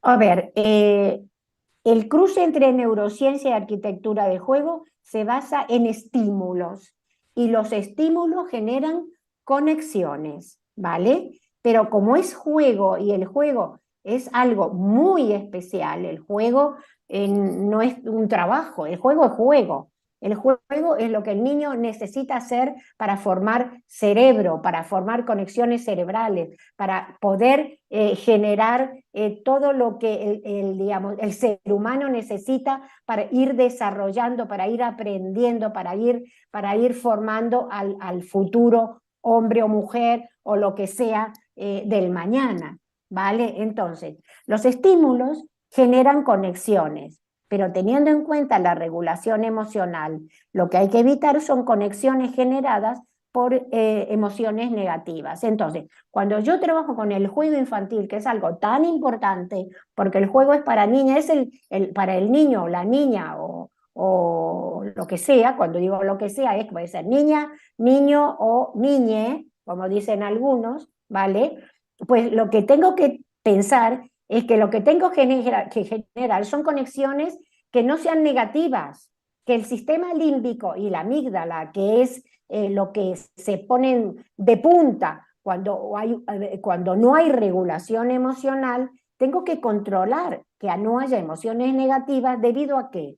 A ver, el cruce entre neurociencia y arquitectura de juego se basa en estímulos, y los estímulos generan conexiones, ¿vale? Pero como es juego y el juego es algo muy especial, el juego no es un trabajo, el juego es juego. El juego es lo que el niño necesita hacer para formar cerebro, para formar conexiones cerebrales, para poder generar todo lo que el ser humano necesita para ir desarrollando, para ir aprendiendo, para ir formando al futuro hombre o mujer o lo que sea del mañana, ¿vale? Entonces, los estímulos generan conexiones, pero teniendo en cuenta la regulación emocional, lo que hay que evitar son conexiones generadas por emociones negativas. Entonces, cuando yo trabajo con el juego infantil, que es algo tan importante, porque el juego es para niñas, es para el niño o la niña o lo que sea, cuando digo lo que sea, puede ser niña, niño o niñe, como dicen algunos, ¿vale? Pues lo que tengo que pensar es que lo que tengo que generar son conexiones que no sean negativas, que el sistema límbico y la amígdala, que es lo que se ponen de punta cuando no hay regulación emocional, tengo que controlar que no haya emociones negativas debido a qué?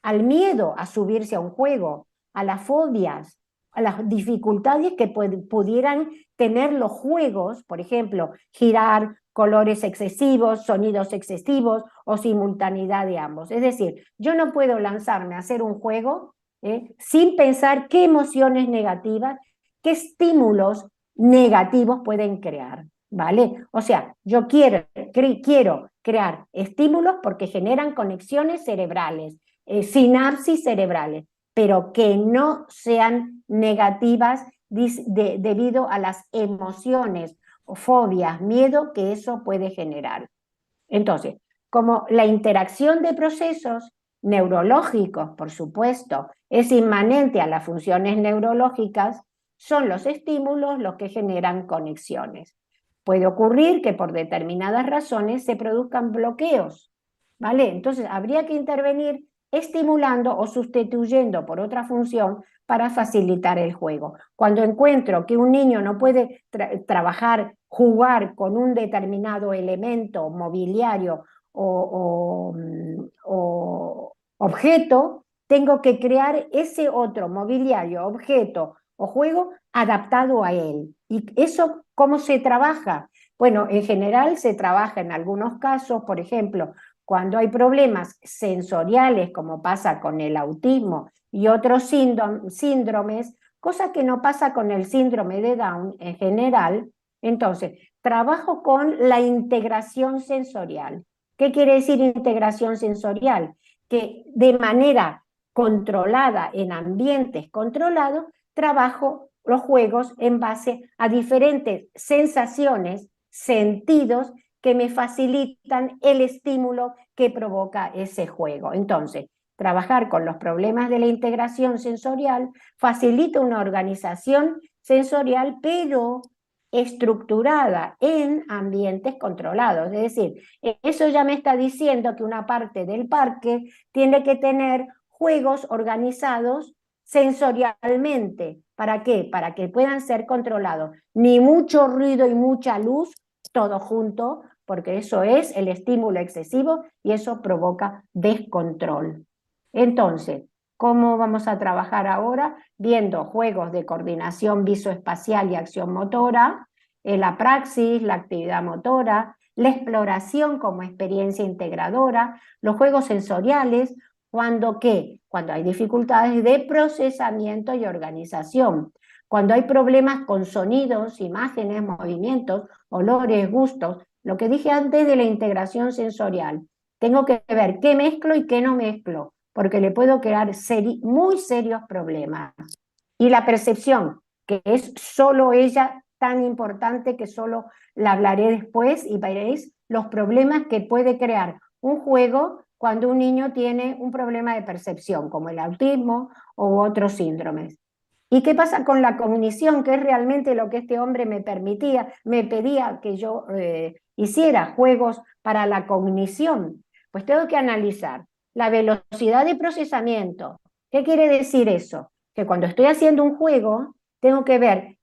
Al miedo a subirse a un juego, a las fobias, a las dificultades que pudieran tener los juegos, por ejemplo, girar, colores excesivos, sonidos excesivos o simultaneidad de ambos. Es decir, yo no puedo lanzarme a hacer un juego sin pensar qué emociones negativas, qué estímulos negativos pueden crear, ¿vale? O sea, yo quiero crear estímulos porque generan conexiones cerebrales, sinapsis cerebrales, pero que no sean negativas debido a las emociones, fobias, miedo que eso puede generar. Entonces, como la interacción de procesos neurológicos, por supuesto, es inmanente a las funciones neurológicas, son los estímulos los que generan conexiones. Puede ocurrir que por determinadas razones se produzcan bloqueos, ¿vale? Entonces, habría que intervenir estimulando o sustituyendo por otra función para facilitar el juego. Cuando encuentro que un niño no puede trabajar, jugar con un determinado elemento mobiliario o objeto, tengo que crear ese otro mobiliario, objeto o juego adaptado a él. ¿Y eso cómo se trabaja? Bueno, en general se trabaja en algunos casos, por ejemplo, cuando hay problemas sensoriales, como pasa con el autismo y otros síndromes, cosa que no pasa con el síndrome de Down en general. Entonces, trabajo con la integración sensorial. ¿Qué quiere decir integración sensorial? Que de manera controlada, en ambientes controlados, trabajo los juegos en base a diferentes sensaciones, sentidos que me facilitan el estímulo que provoca ese juego. Entonces, trabajar con los problemas de la integración sensorial facilita una organización sensorial, pero estructurada en ambientes controlados. Es decir, eso ya me está diciendo que una parte del parque tiene que tener juegos organizados sensorialmente. ¿Para qué? Para que puedan ser controlados. Ni mucho ruido y mucha luz, todo junto, porque eso es el estímulo excesivo y eso provoca descontrol. Entonces, ¿cómo vamos a trabajar ahora? Viendo juegos de coordinación visoespacial y acción motora, la praxis, la actividad motora, la exploración como experiencia integradora, los juegos sensoriales, ¿cuándo qué? Cuando hay dificultades de procesamiento y organización, cuando hay problemas con sonidos, imágenes, movimientos, olores, gustos, lo que dije antes de la integración sensorial. Tengo que ver qué mezclo y qué no mezclo, porque le puedo crear muy serios problemas. Y la percepción, que es solo ella tan importante que solo la hablaré después y veréis los problemas que puede crear un juego cuando un niño tiene un problema de percepción, como el autismo u otros síndromes. ¿Y qué pasa con la cognición? Que es realmente lo que este hombre me pedía que yo hiciera, juegos para la cognición. Pues tengo que analizar la velocidad de procesamiento. ¿Qué quiere decir eso? Que cuando estoy haciendo un juego, tengo que ver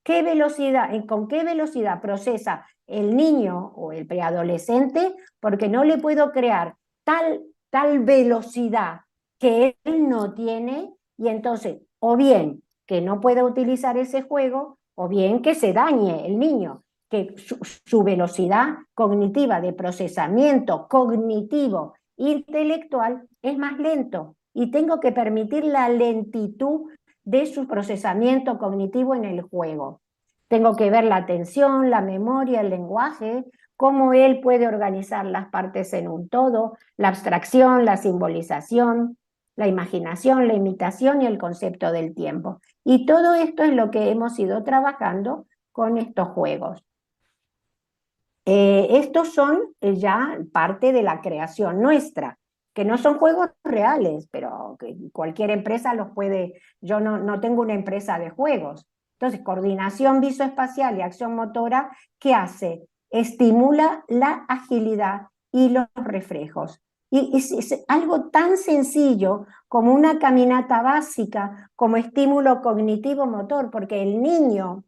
con qué velocidad procesa el niño o el preadolescente, porque no le puedo crear tal velocidad que él no tiene, y entonces, o bien que no pueda utilizar ese juego, o bien que se dañe el niño, que su velocidad cognitiva de procesamiento cognitivo intelectual es más lento, y tengo que permitir la lentitud de su procesamiento cognitivo en el juego. Tengo que ver la atención, la memoria, el lenguaje, cómo él puede organizar las partes en un todo, la abstracción, la simbolización, la imaginación, la imitación y el concepto del tiempo. Y todo esto es lo que hemos ido trabajando con estos juegos. Estos son ya parte de la creación nuestra, que no son juegos reales, pero que cualquier empresa los puede. Yo no tengo una empresa de juegos. Entonces, coordinación visoespacial y acción motora, ¿qué hace? Estimula la agilidad y los reflejos. Y es algo tan sencillo como una caminata básica, como estímulo cognitivo motor, porque el niño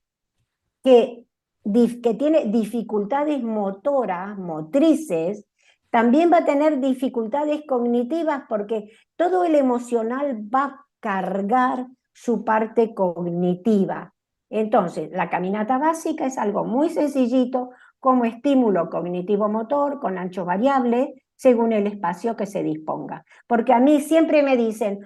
que, que tiene dificultades motoras, motrices, también va a tener dificultades cognitivas porque todo el emocional va a cargar su parte cognitiva. Entonces, la caminata básica es algo muy sencillito como estímulo cognitivo-motor con ancho variable según el espacio que se disponga. Porque a mí siempre me dicen,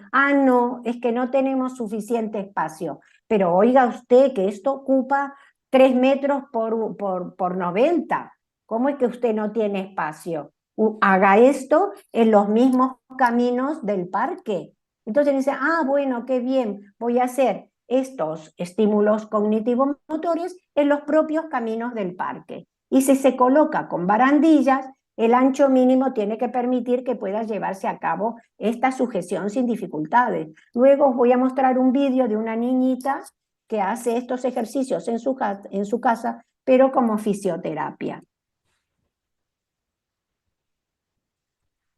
no, es que no tenemos suficiente espacio. Pero oiga usted que esto ocupa 3 metros por 90. ¿Cómo es que usted no tiene espacio? Haga esto en los mismos caminos del parque. Entonces dice, bueno, qué bien, voy a hacer estos estímulos cognitivos motores en los propios caminos del parque. Y si se coloca con barandillas, el ancho mínimo tiene que permitir que pueda llevarse a cabo esta sujeción sin dificultades. Luego os voy a mostrar un vídeo de una niñita que hace estos ejercicios en su casa, pero como fisioterapia.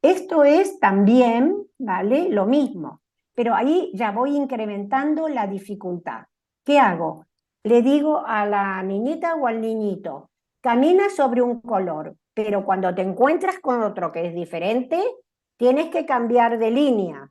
Esto es también, ¿vale? Lo mismo, pero ahí ya voy incrementando la dificultad. ¿Qué hago? Le digo a la niñita o al niñito, camina sobre un color, pero cuando te encuentras con otro que es diferente, tienes que cambiar de línea.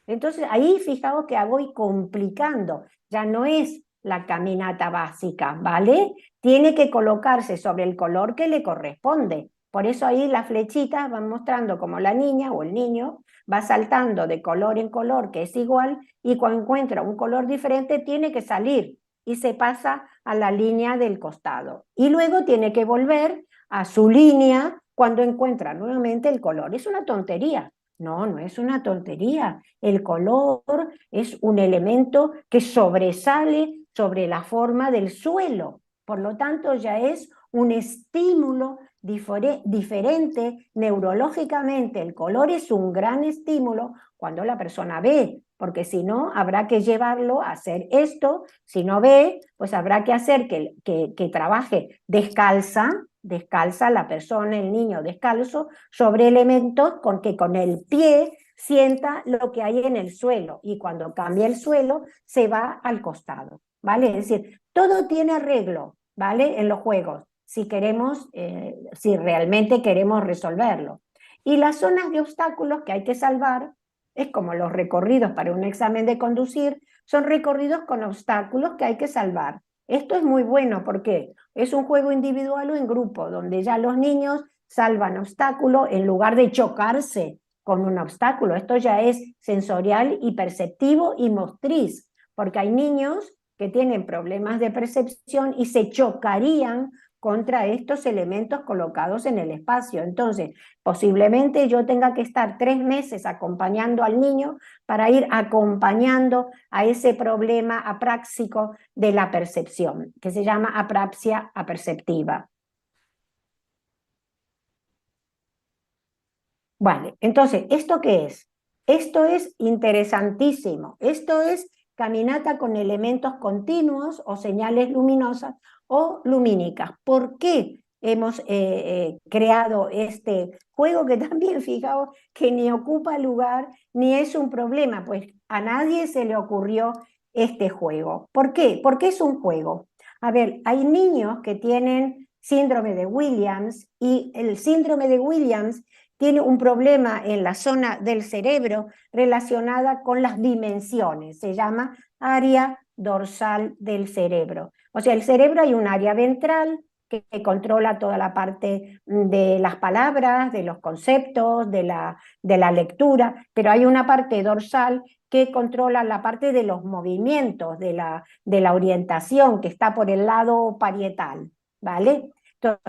Entonces ahí fijaos que voy complicando, ya no es la caminata básica, ¿vale? Tiene que colocarse sobre el color que le corresponde. Por eso ahí las flechitas van mostrando cómo la niña o el niño va saltando de color en color, que es igual, y cuando encuentra un color diferente tiene que salir y se pasa a la línea del costado. Y luego tiene que volver a su línea cuando encuentra nuevamente el color. Es una tontería. No es una tontería. El color es un elemento que sobresale sobre la forma del suelo. Por lo tanto, ya es un estímulo diferente neurológicamente. El color es un gran estímulo cuando la persona ve, porque si no, habrá que llevarlo a hacer esto. Si no ve, pues habrá que hacer que trabaje descalza la persona, el niño descalzo, sobre elementos con que con el pie sienta lo que hay en el suelo y cuando cambia el suelo se va al costado, ¿vale? Es decir, todo tiene arreglo, ¿vale? En los juegos, si queremos, si realmente queremos resolverlo. Y las zonas de obstáculos que hay que salvar, es como los recorridos para un examen de conducir, son recorridos con obstáculos que hay que salvar. Esto es muy bueno porque es un juego individual o en grupo, donde ya los niños salvan obstáculos en lugar de chocarse con un obstáculo. Esto ya es sensorial y perceptivo y motriz, porque hay niños que tienen problemas de percepción y se chocarían contra estos elementos colocados en el espacio. Entonces, posiblemente yo tenga que estar 3 meses acompañando al niño para ir acompañando a ese problema apráxico de la percepción, que se llama apraxia aperceptiva. Vale, entonces, ¿esto qué es? Esto es interesantísimo. Esto es caminata con elementos continuos o señales luminosas o lumínicas. ¿Por qué hemos creado este juego que también, fijaos, que ni ocupa lugar ni es un problema? Pues a nadie se le ocurrió este juego. ¿Por qué? Porque es un juego. A ver, hay niños que tienen síndrome de Williams y el síndrome de Williams tiene un problema en la zona del cerebro relacionada con las dimensiones, se llama área dorsal del cerebro. O sea, el cerebro hay un área ventral que controla toda la parte de las palabras, de los conceptos, de la lectura, pero hay una parte dorsal que controla la parte de los movimientos, de la orientación, que está por el lado parietal, ¿vale?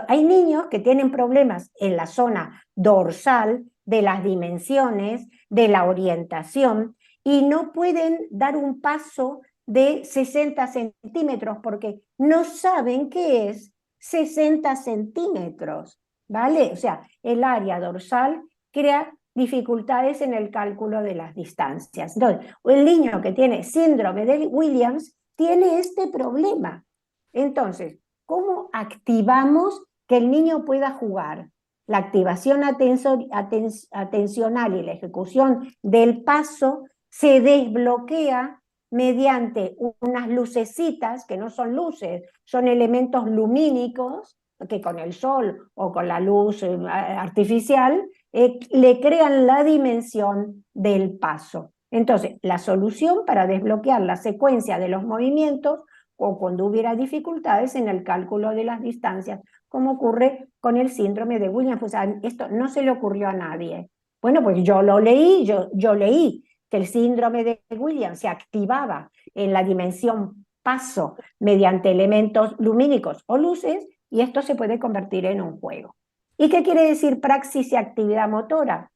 Hay niños que tienen problemas en la zona dorsal, de las dimensiones, de la orientación, y no pueden dar un paso de 60 centímetros porque no saben qué es 60 centímetros, ¿vale? O sea, el área dorsal crea dificultades en el cálculo de las distancias. Entonces, el niño que tiene síndrome de Williams tiene este problema. Entonces, ¿cómo activamos que el niño pueda jugar? La activación atencional y la ejecución del paso se desbloquea mediante unas lucecitas, que no son luces, son elementos lumínicos, que con el sol o con la luz artificial le crean la dimensión del paso. Entonces, la solución para desbloquear la secuencia de los movimientos o cuando hubiera dificultades en el cálculo de las distancias, como ocurre con el síndrome de Williams. Pues esto no se le ocurrió a nadie. Bueno, pues yo lo leí, yo leí que el síndrome de Williams se activaba en la dimensión paso mediante elementos lumínicos o luces, y esto se puede convertir en un juego. ¿Y qué quiere decir praxis y actividad motora?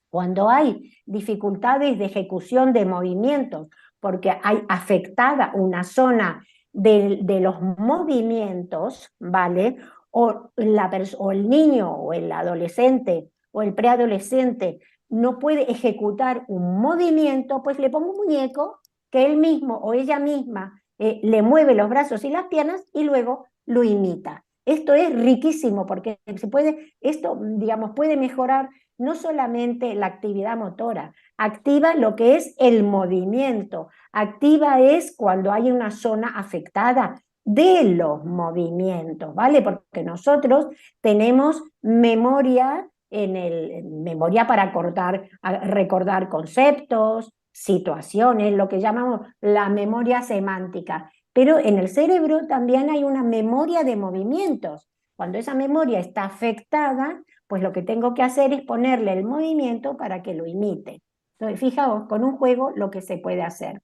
Cuando hay dificultades de ejecución de movimientos, porque hay afectada una zona de los movimientos, ¿vale? O el niño o el adolescente o el preadolescente no puede ejecutar un movimiento, pues le pongo un muñeco que él mismo o ella misma le mueve los brazos y las piernas y luego lo imita. Esto es riquísimo porque esto, digamos, puede mejorar no solamente la actividad motora, activa lo que es el movimiento, activa es cuando hay una zona afectada de los movimientos, ¿vale? Porque nosotros tenemos memoria memoria para recordar conceptos, situaciones, lo que llamamos la memoria semántica, pero en el cerebro también hay una memoria de movimientos. Cuando esa memoria está afectada, pues lo que tengo que hacer es ponerle el movimiento para que lo imite. Entonces, fijaos, con un juego lo que se puede hacer.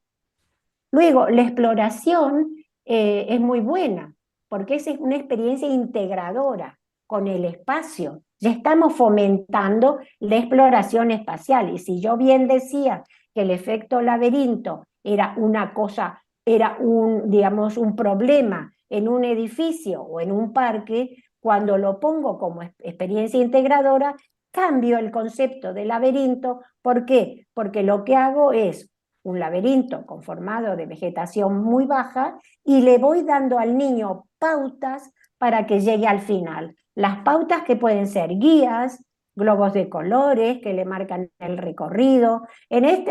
Luego, la exploración es muy buena, porque es una experiencia integradora con el espacio. Ya estamos fomentando la exploración espacial. Y si yo bien decía que el efecto laberinto era una cosa, era digamos, un problema en un edificio o en un parque, cuando lo pongo como experiencia integradora, cambio el concepto de laberinto. ¿Por qué? Porque lo que hago es un laberinto conformado de vegetación muy baja y le voy dando al niño pautas para que llegue al final. Las pautas que pueden ser guías, globos de colores que le marcan el recorrido.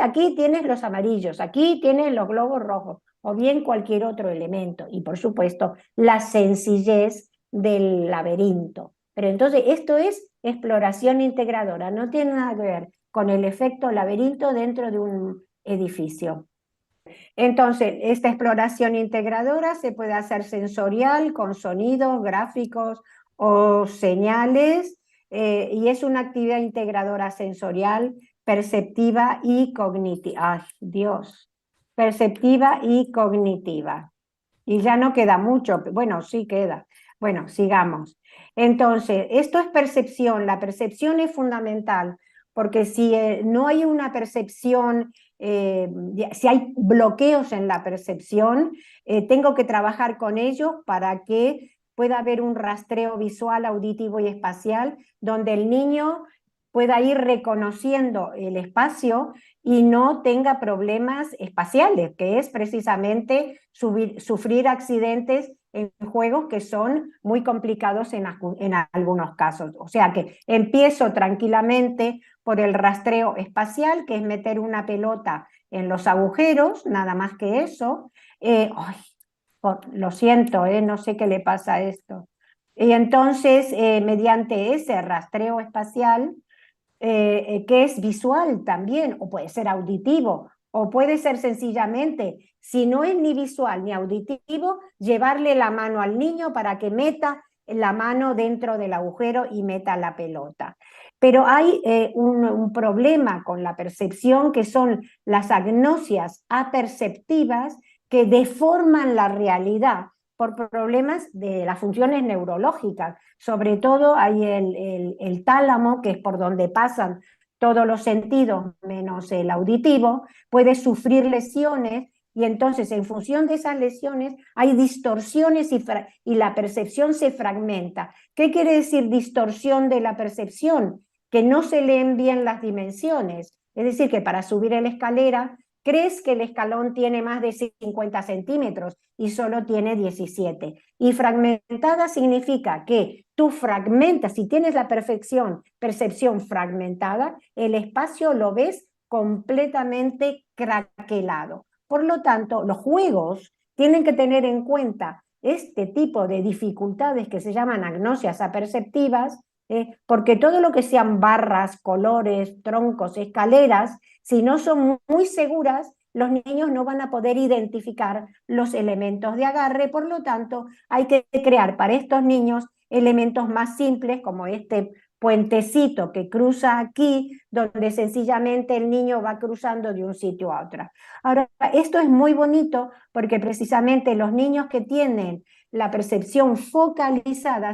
Aquí tienes los amarillos, aquí tienes los globos rojos, o bien cualquier otro elemento. Y por supuesto, la sencillez del laberinto. Pero entonces esto es exploración integradora, no tiene nada que ver con el efecto laberinto dentro de un edificio. Entonces, esta exploración integradora se puede hacer sensorial, con sonidos, gráficos o señales, y es una actividad integradora sensorial, perceptiva y cognitiva. ¡Ay, Dios! Perceptiva y cognitiva. Y ya no queda mucho, bueno, sí queda. Bueno, sigamos. Entonces, esto es percepción. La percepción es fundamental, porque si no hay una percepción, si hay bloqueos en la percepción, tengo que trabajar con ellos para que pueda haber un rastreo visual, auditivo y espacial, donde el niño pueda ir reconociendo el espacio y no tenga problemas espaciales, que es precisamente sufrir accidentes en juegos que son muy complicados en algunos casos. O sea que empiezo tranquilamente por el rastreo espacial, que es meter una pelota en los agujeros, nada más que eso. Lo siento, no sé qué le pasa a esto. Y entonces, mediante ese rastreo espacial, que es visual también, o puede ser auditivo, o puede ser sencillamente, si no es ni visual ni auditivo, llevarle la mano al niño para que meta la mano dentro del agujero y meta la pelota. Pero hay un problema con la percepción, que son las agnosias aperceptivas, que deforman la realidad, por problemas de las funciones neurológicas. Sobre todo hay el tálamo, que es por donde pasan todos los sentidos menos el auditivo, puede sufrir lesiones y entonces en función de esas lesiones hay distorsiones y la percepción se fragmenta. ¿Qué quiere decir distorsión de la percepción? Que no se leen bien las dimensiones. Es decir, que para subir la escalera crees que el escalón tiene más de 50 centímetros y solo tiene 17. Y fragmentada significa que tú fragmentas, si tienes la percepción fragmentada, el espacio lo ves completamente craquelado. Por lo tanto, los juegos tienen que tener en cuenta este tipo de dificultades que se llaman agnosias aperceptivas, porque todo lo que sean barras, colores, troncos, escaleras, si no son muy seguras, los niños no van a poder identificar los elementos de agarre. Por lo tanto, hay que crear para estos niños elementos más simples, como este puentecito que cruza aquí, donde sencillamente el niño va cruzando de un sitio a otro. Ahora, esto es muy bonito porque precisamente los niños que tienen la percepción focalizada,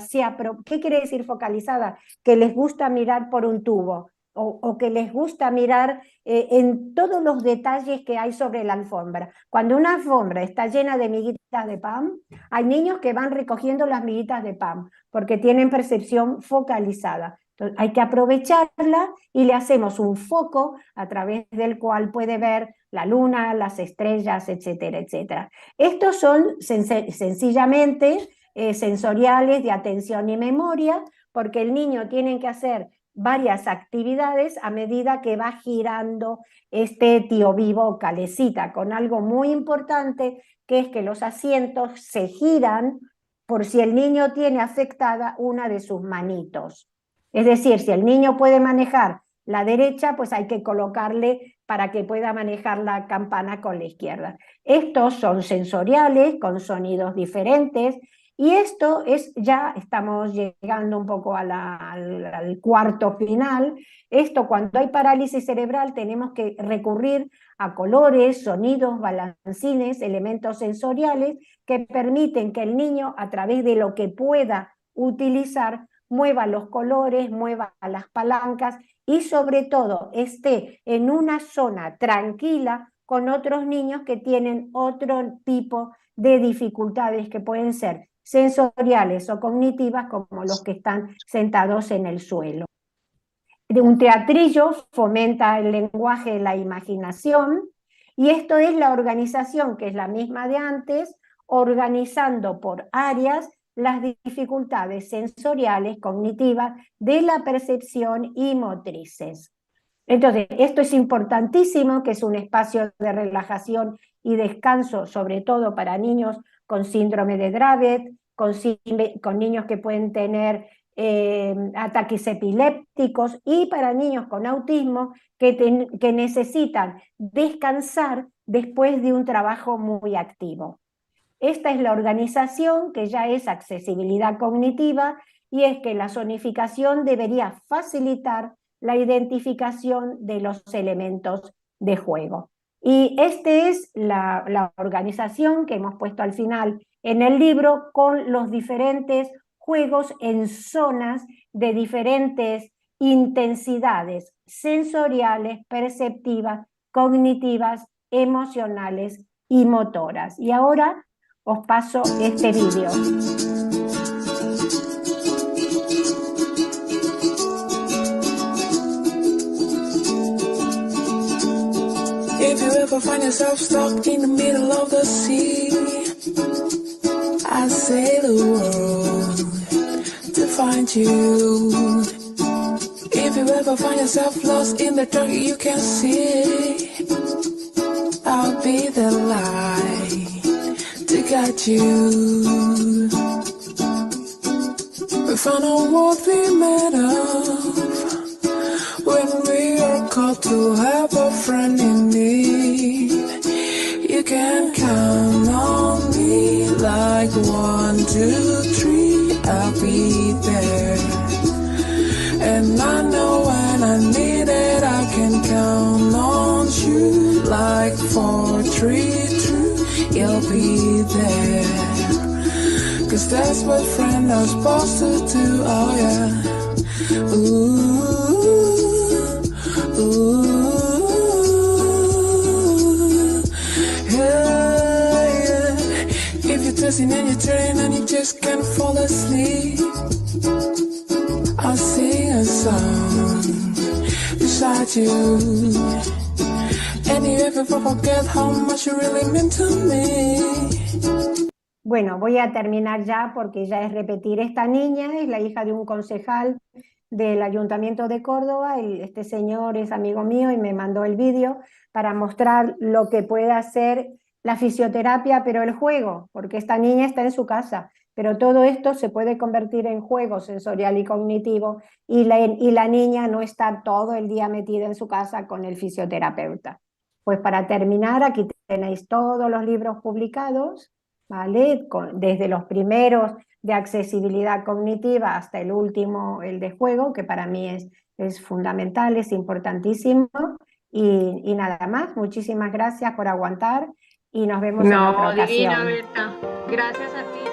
¿qué quiere decir focalizada? Que les gusta mirar por un tubo o que les gusta mirar en todos los detalles que hay sobre la alfombra. Cuando una alfombra está llena de miguitas de pan, hay niños que van recogiendo las miguitas de pan porque tienen percepción focalizada. Entonces, hay que aprovecharla y le hacemos un foco a través del cual puede ver la luna, las estrellas, etcétera, etcétera. Estos son sencillamente sensoriales de atención y memoria, porque el niño tiene que hacer varias actividades a medida que va girando este tío vivo calecita, con algo muy importante, que es que los asientos se giran por si el niño tiene afectada una de sus manitos. Es decir, si el niño puede manejar la derecha, pues hay que colocarle para que pueda manejar la campana con la izquierda. Estos son sensoriales, con sonidos diferentes, y esto es, ya estamos llegando un poco al cuarto final. Esto, cuando hay parálisis cerebral, tenemos que recurrir a colores, sonidos, balancines, elementos sensoriales que permiten que el niño, a través de lo que pueda utilizar, mueva los colores, mueva las palancas y sobre todo esté en una zona tranquila con otros niños que tienen otro tipo de dificultades que pueden ser sensoriales o cognitivas, como los que están sentados en el suelo. Un teatrillo fomenta el lenguaje, la imaginación, y esto es la organización, que es la misma de antes, organizando por áreas las dificultades sensoriales, cognitivas, de la percepción y motrices. Entonces, esto es importantísimo, que es un espacio de relajación y descanso, sobre todo para niños con síndrome de Dravet, con niños que pueden tener ataques epilépticos, y para niños con autismo que necesitan descansar después de un trabajo muy activo. Esta es la organización, que ya es accesibilidad cognitiva, y es que la zonificación debería facilitar la identificación de los elementos de juego. Y esta es la organización que hemos puesto al final en el libro, con los diferentes juegos en zonas de diferentes intensidades sensoriales, perceptivas, cognitivas, emocionales y motoras. Y ahora os paso este vídeo. If you ever find yourself stuck in the middle of the sea, I sail the world to find you. If you ever find yourself lost in the dark you can't see, I'll be the light to guide you. We found out what we made of when we are called to have a friend in need. You can count on me like 1, 2, 3, I'll be there. And I know when I need it, I can count on you like 4, 3, 2, you'll be there. 'cause that's what friends are supposed to do. Oh yeah. Ooh, ooh, yeah, yeah. If you're twisting and you're turning and you just can't fall asleep, I'll sing a song beside you. And you ever forget how much you really meant to me. Bueno, voy a terminar ya porque ya es repetir. Esta niña es la hija de un concejal del Ayuntamiento de Córdoba. Este señor es amigo mío y me mandó el vídeo para mostrar lo que puede hacer la fisioterapia, pero el juego, porque esta niña está en su casa, pero todo esto se puede convertir en juego sensorial y cognitivo y la niña no está todo el día metida en su casa con el fisioterapeuta. Pues para terminar, aquí tenéis todos los libros publicados, ¿vale? Desde los primeros de accesibilidad cognitiva hasta el último, el de juego, que para mí es fundamental, es importantísimo. Y nada más, muchísimas gracias por aguantar y nos vemos en otra No, divina, ocasión. Berta. Gracias a ti.